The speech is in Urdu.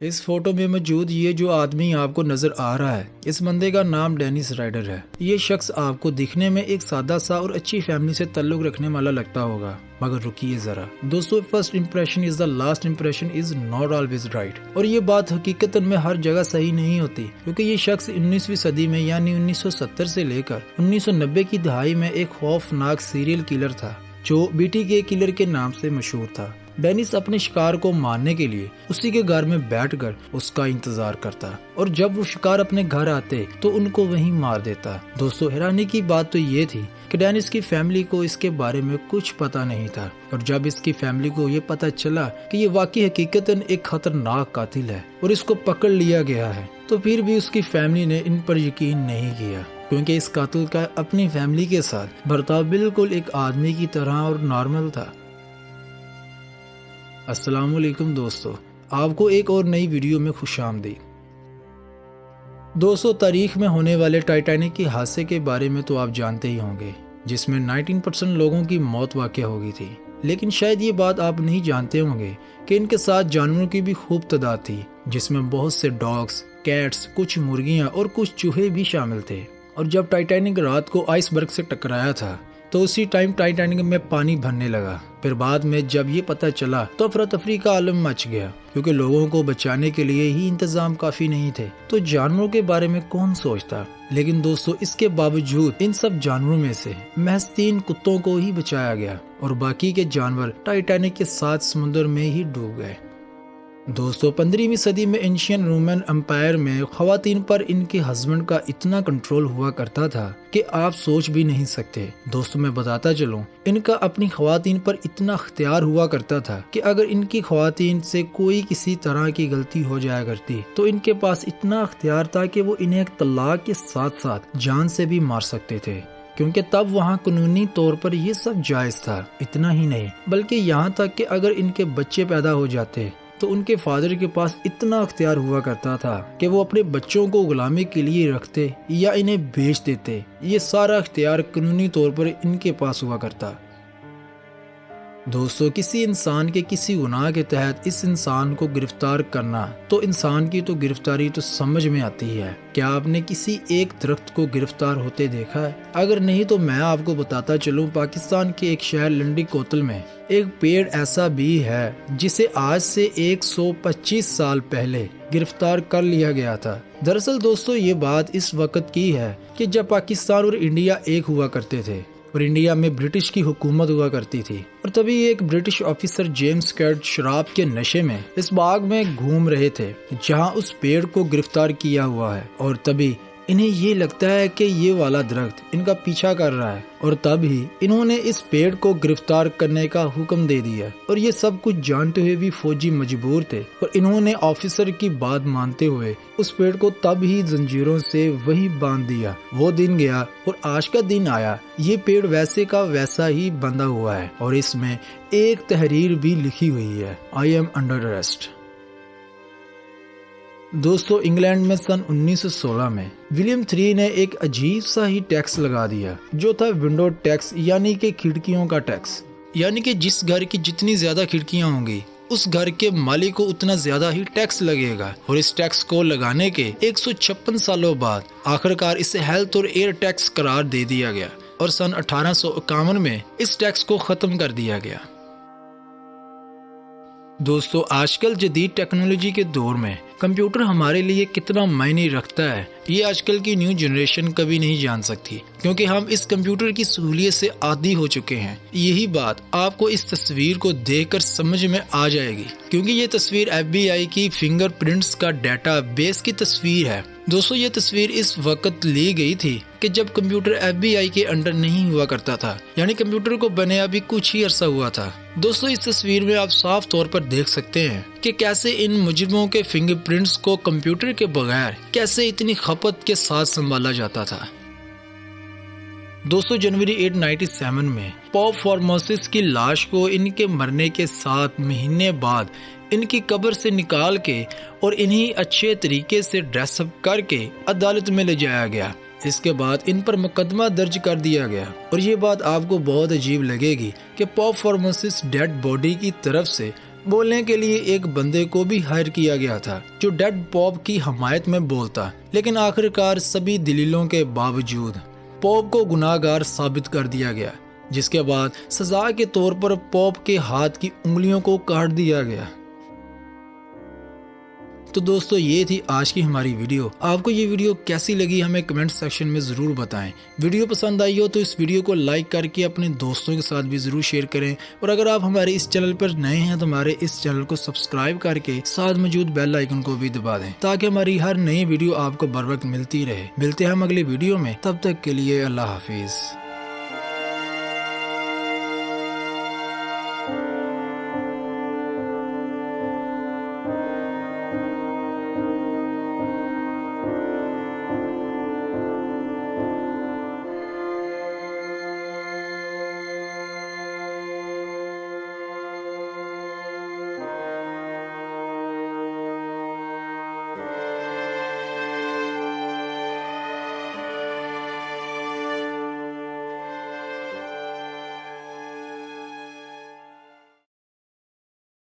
اس فوٹو میں موجود یہ جو آدمی آپ کو نظر آ رہا ہے، اس بندے کا نام ڈینس رائڈر ہے۔ یہ شخص آپ کو دکھنے میں ایک سادہ سا اور اچھی فیملی سے تعلق رکھنے والا لگتا ہوگا، مگر رکیے ذرا دوستو، first impression is the last impression is not always right. اور یہ بات حقیقت میں ہر جگہ صحیح نہیں ہوتی، کیونکہ یہ شخص 19ویں صدی میں یعنی 1970 سے لے کر 1990 کی دہائی میں ایک خوفناک سیریل کلر تھا جو BTK کلر کے نام سے مشہور تھا۔ ڈینس اپنے شکار کو مارنے کے لیے اسی کے گھر میں بیٹھ کر اس کا انتظار کرتا، اور جب وہ شکار اپنے گھر آتے تو ان کو وہیں مار دیتا۔ دوستو، حیرانی کی بات تو یہ تھی کہ ڈینس کی فیملی کو اس کے بارے میں کچھ پتا نہیں تھا، اور جب اس کی فیملی کو یہ پتا چلا کہ یہ واقعی حقیقتاً ایک خطرناک قاتل ہے اور اس کو پکڑ لیا گیا ہے، تو پھر بھی اس کی فیملی نے ان پر یقین نہیں کیا، کیونکہ اس قاتل کا اپنی فیملی کے ساتھ برتاؤ بالکل ایک آدمی کی طرح اور نارمل تھا۔ السلام علیکم دوستو، آپ کو ایک اور نئی ویڈیو میں خوش آمدید۔ دوستو، تاریخ میں ہونے والے ٹائٹینک کے حادثے کے بارے میں تو آپ جانتے ہی ہوں گے، جس میں 19% لوگوں کی موت واقع ہو گئی تھی، لیکن شاید یہ بات آپ نہیں جانتے ہوں گے کہ ان کے ساتھ جانوروں کی بھی خوب تعداد تھی، جس میں بہت سے ڈاگز، کیٹس، کچھ مرغیاں اور کچھ چوہے بھی شامل تھے۔ اور جب ٹائٹینک رات کو آئس برگ سے ٹکرایا تھا تو اسی ٹائم ٹائٹینک میں پانی بھرنے لگا۔ پھر بعد میں جب یہ پتہ چلا تو افراتفری کا عالم مچ گیا، کیونکہ لوگوں کو بچانے کے لیے ہی انتظام کافی نہیں تھے، تو جانوروں کے بارے میں کون سوچتا۔ لیکن دوستو، اس کے باوجود ان سب جانوروں میں سے محض 3 کتوں کو ہی بچایا گیا، اور باقی کے جانور ٹائٹینک کے ساتھ سمندر میں ہی ڈوب گئے۔ دوستو، 15ویں صدی میں اینشین رومن امپائر میں خواتین پر ان کے ہسبینڈ کا اتنا کنٹرول ہوا کرتا تھا کہ آپ سوچ بھی نہیں سکتے۔ دوستو، میں بتاتا چلوں، ان کا اپنی خواتین پر اتنا اختیار ہوا کرتا تھا کہ اگر ان کی خواتین سے کوئی کسی طرح کی غلطی ہو جایا کرتی تو ان کے پاس اتنا اختیار تھا کہ وہ انہیں طلاق کے ساتھ ساتھ جان سے بھی مار سکتے تھے، کیونکہ تب وہاں قانونی طور پر یہ سب جائز تھا۔ اتنا ہی نہیں، بلکہ یہاں تک کہ اگر ان کے بچے پیدا ہو جاتے تو ان کے فادر کے پاس اتنا اختیار ہوا کرتا تھا کہ وہ اپنے بچوں کو غلامی کے لیے رکھتے یا انہیں بیچ دیتے۔ یہ سارا اختیار قانونی طور پر ان کے پاس ہوا کرتا۔ دوستو، کسی انسان کے کسی گناہ کے تحت اس انسان کو گرفتار کرنا، تو انسان کی تو گرفتاری تو سمجھ میں آتی ہے۔ کیا آپ نے کسی ایک درخت کو گرفتار ہوتے دیکھا ہے؟ اگر نہیں تو میں آپ کو بتاتا چلوں، پاکستان کے ایک شہر لنڈی کوتل میں ایک پیڑ ایسا بھی ہے جسے آج سے 125 سال پہلے گرفتار کر لیا گیا تھا۔ دراصل دوستو، یہ بات اس وقت کی ہے کہ جب پاکستان اور انڈیا ایک ہوا کرتے تھے اور انڈیا میں برٹش کی حکومت ہوا کرتی تھی، اور تبھی ایک برٹش آفیسر جیمز کیڈ شراب کے نشے میں اس باغ میں گھوم رہے تھے جہاں اس پیڑ کو گرفتار کیا ہوا ہے، اور تبھی انہیں یہ لگتا ہے کہ یہ والا درخت ان کا پیچھا کر رہا ہے، اور تب ہی انہوں نے اس پیڑ کو گرفتار کرنے کا حکم دے دیا۔ اور یہ سب کچھ جانتے ہوئے بھی فوجی مجبور تھے، اور انہوں نے آفیسر کی بات مانتے ہوئے اس پیڑ کو تب ہی زنجیروں سے وہی باندھ دیا۔ وہ دن گیا اور آج کا دن آیا، یہ پیڑ ویسے کا ویسا ہی بندھا ہوا ہے، اور اس میں ایک تحریر بھی لکھی ہوئی ہے، آئی ایم انڈر اریسٹ۔ دوستو، انگلینڈ میں سن 1916 میں ولیم III نے ایک عجیب سا ہی ٹیکس لگا دیا، جو تھا ونڈو ٹیکس، یعنی کہ کھڑکیوں کا ٹیکس۔ یعنی کہ جس گھر کی جتنی زیادہ کھڑکیاں ہوں گی، اس گھر کے مالک کو اتنا زیادہ ہی ٹیکس لگے گا۔ اور اس ٹیکس کو لگانے کے 156 سالوں بعد آخرکار اسے ہیلتھ اور ایئر ٹیکس قرار دے دیا گیا، اور سن 1851 میں اس ٹیکس کو ختم کر دیا گیا۔ دوستو، آج کل جدید ٹیکنالوجی کے دور میں کمپیوٹر ہمارے لیے کتنا معنی رکھتا ہے، یہ آج کل کی نیو جنریشن کبھی نہیں جان سکتی، کیونکہ ہم اس کمپیوٹر کی سہولیت سے عادی ہو چکے ہیں۔ یہی بات آپ کو اس تصویر کو دیکھ کر سمجھ میں آ جائے گی، کیونکہ یہ تصویر FBI کی فنگر پرنٹس کا ڈیٹا بیس کی تصویر ہے۔ دوستو، یہ تصویر اس وقت لی گئی تھی کہ جب کمپیوٹر FBI کے انڈر نہیں ہوا کرتا تھا، یعنی کمپیوٹر کو بنے ابھی کچھ ہی عرصہ ہوا تھا۔ دوستو، اس تصویر میں آپ صاف طور پر دیکھ سکتے ہیں کہ کیسے ان مجرموں کے فنگر پرنٹس کو کمپیوٹر کے بغیر کیسے اتنی خپت کے ساتھ سنبھالا جاتا تھا۔ دوستو، جنوری 1897 میں پوپ فارموسس کی لاش کو ان کے مرنے کے 7 مہینے بعد ان کی قبر سے نکال کے اور انہیں اچھے طریقے سے ڈریس اپ کر کے عدالت میں لے جایا گیا۔ اس کے بعد ان پر مقدمہ درج کر دیا گیا، اور یہ بات آپ کو بہت عجیب لگے گی کہ پوپ فارموسس ڈیڈ باڈی کی طرف سے بولنے کے لیے ایک بندے کو بھی ہائر کیا گیا تھا جو ڈیڈ پوپ کی حمایت میں بولتا، لیکن آخرکار سبھی دلیلوں کے باوجود پوپ کو گناہ گار ثابت کر دیا گیا، جس کے بعد سزا کے طور پر پوپ کے ہاتھ کی انگلیوں کو کاٹ دیا گیا۔ تو دوستو یہ تھی آج کی ہماری ویڈیو۔ آپ کو یہ ویڈیو کیسی لگی ہمیں کمنٹ سیکشن میں ضرور بتائیں۔ ویڈیو پسند آئی ہو تو اس ویڈیو کو لائک کر کے اپنے دوستوں کے ساتھ بھی ضرور شیئر کریں، اور اگر آپ ہمارے اس چینل پر نئے ہیں تو ہمارے اس چینل کو سبسکرائب کر کے ساتھ موجود بیل آئیکن کو بھی دبا دیں تاکہ ہماری ہر نئی ویڈیو آپ کو بر وقت ملتی رہے۔ ملتے ہیں ہم اگلی ویڈیو میں، تب تک کے لیے اللہ حافظ۔